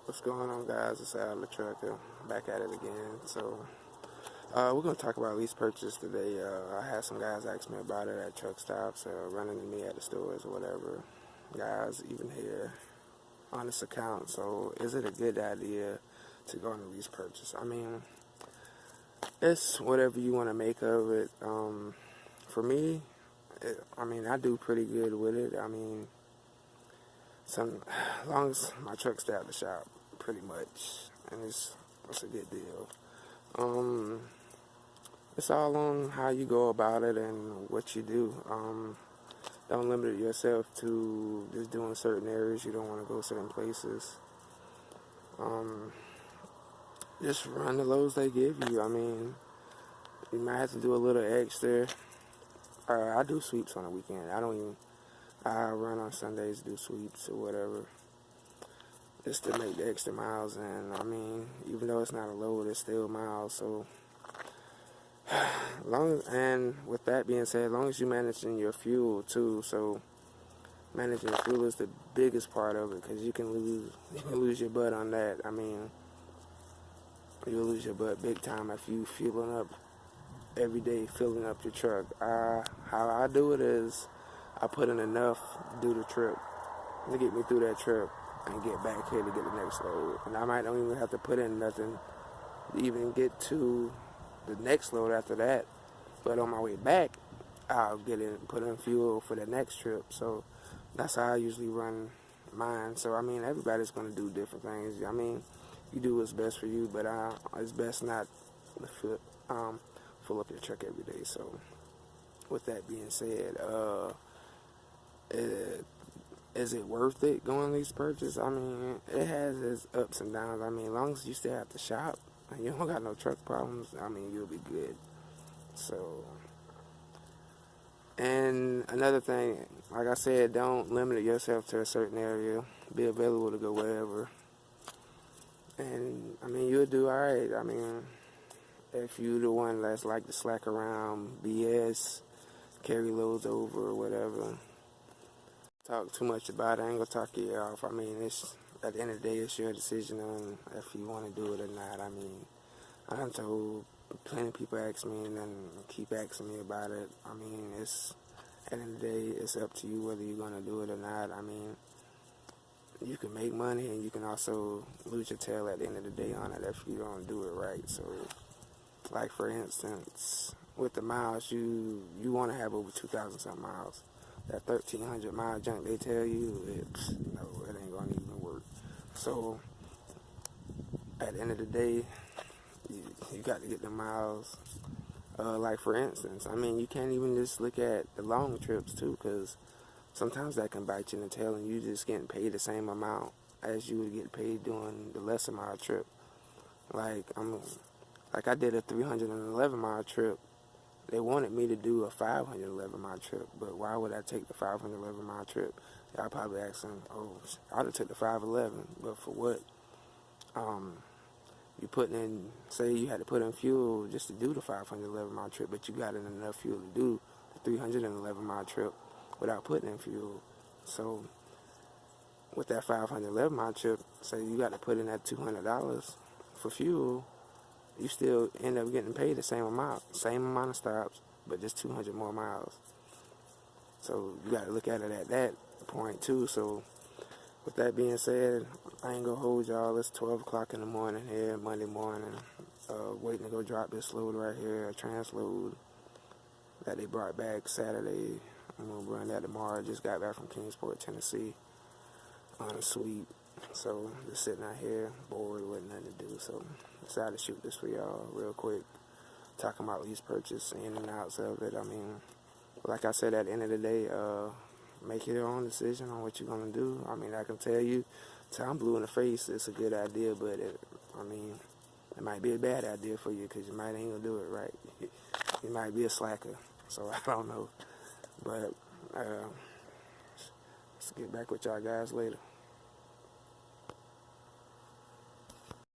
What's going on, guys? It's Al the Trucker, back at it again. So, we're going to talk about lease purchase today. I had some guys ask me about it at truck stops, running to me at the stores or whatever. Guys, even here on this account. So, is it a good idea to go on a lease purchase? I mean, it's whatever you want to make of it. For me, I do pretty good with it. As long as my truck stay at the shop, pretty much, and it's a good deal. It's all on how you go about it and what you do. Don't limit yourself to just doing certain areas. You don't want to go certain places. Just run the loads they give you. You might have to do a little extra. I do sweeps on the weekend. I run on Sundays, do sweeps or whatever, just to make the extra miles. And even though it's not a load, it's still miles. So, and with that being said, as long as you're managing your fuel too. So, managing your fuel is the biggest part of it, because you can lose your butt on that. You'll lose your butt big time if you fueling up every day, filling up your truck. How I do it is, I put in enough to do the trip to get me through that trip and get back here to get the next load. And I might not even have to put in nothing to even get to the next load after that. But on my way back, I'll put in fuel for the next trip. So that's how I usually run mine. So everybody's going to do different things. You do what's best for you, but it's best not to fill up your truck every day. So with that being said, is it worth it going lease purchase? It has its ups and downs. As long as you stay at the shop and you don't got no truck problems, you'll be good. So, and another thing, like I said, don't limit yourself to a certain area. Be available to go wherever. And, you'll do alright. If you the one that's like to slack around, BS, carry loads over or whatever, talk too much about it, I ain't gonna talk you off. It's at the end of the day, it's your decision on if you want to do it or not. I done told plenty of people ask me and then keep asking me about it. It's at the end of the day, it's up to you whether you're gonna do it or not. You can make money and you can also lose your tail at the end of the day on it if you don't do it right. So, like for instance, with the miles, you want to have over 2,000 some miles. That 1,300 mile junk they tell you, it ain't gonna even work. So at the end of the day, you got to get the miles. Like for instance, you can't even just look at the long trips too, because sometimes that can bite you in the tail, and you just getting paid the same amount as you would get paid doing the lesser mile trip. Like I did a 311 mile trip. They wanted me to do a 511 mile trip, but why would I take the 511 mile trip? Y'all probably asking, oh, I'd have took the 511, but for what? You putting in, say you had to put in fuel just to do the 511 mile trip, but you got in enough fuel to do the 311 mile trip without putting in fuel. So with that 511 mile trip, say you got to put in that $200 for fuel, you still end up getting paid the same amount of stops, but just 200 more miles. So you got to look at it at that point too. So with that being said, I ain't gonna hold y'all. It's 12 o'clock in the morning here, Monday morning, waiting to go drop this load right here, a transload that they brought back Saturday. I'm gonna run that tomorrow. Just got back from Kingsport, Tennessee on a sweep. So just sitting out here, bored with nothing to do. So decided to shoot this for y'all real quick. Talking about lease purchase, in and outs of it. Like I said, at the end of the day, make your own decision on what you're gonna do. I can tell you, till I'm blue in the face, it's a good idea, but it might be a bad idea for you, because you might ain't gonna do it right. You might be a slacker, so I don't know. But let's get back with y'all guys later.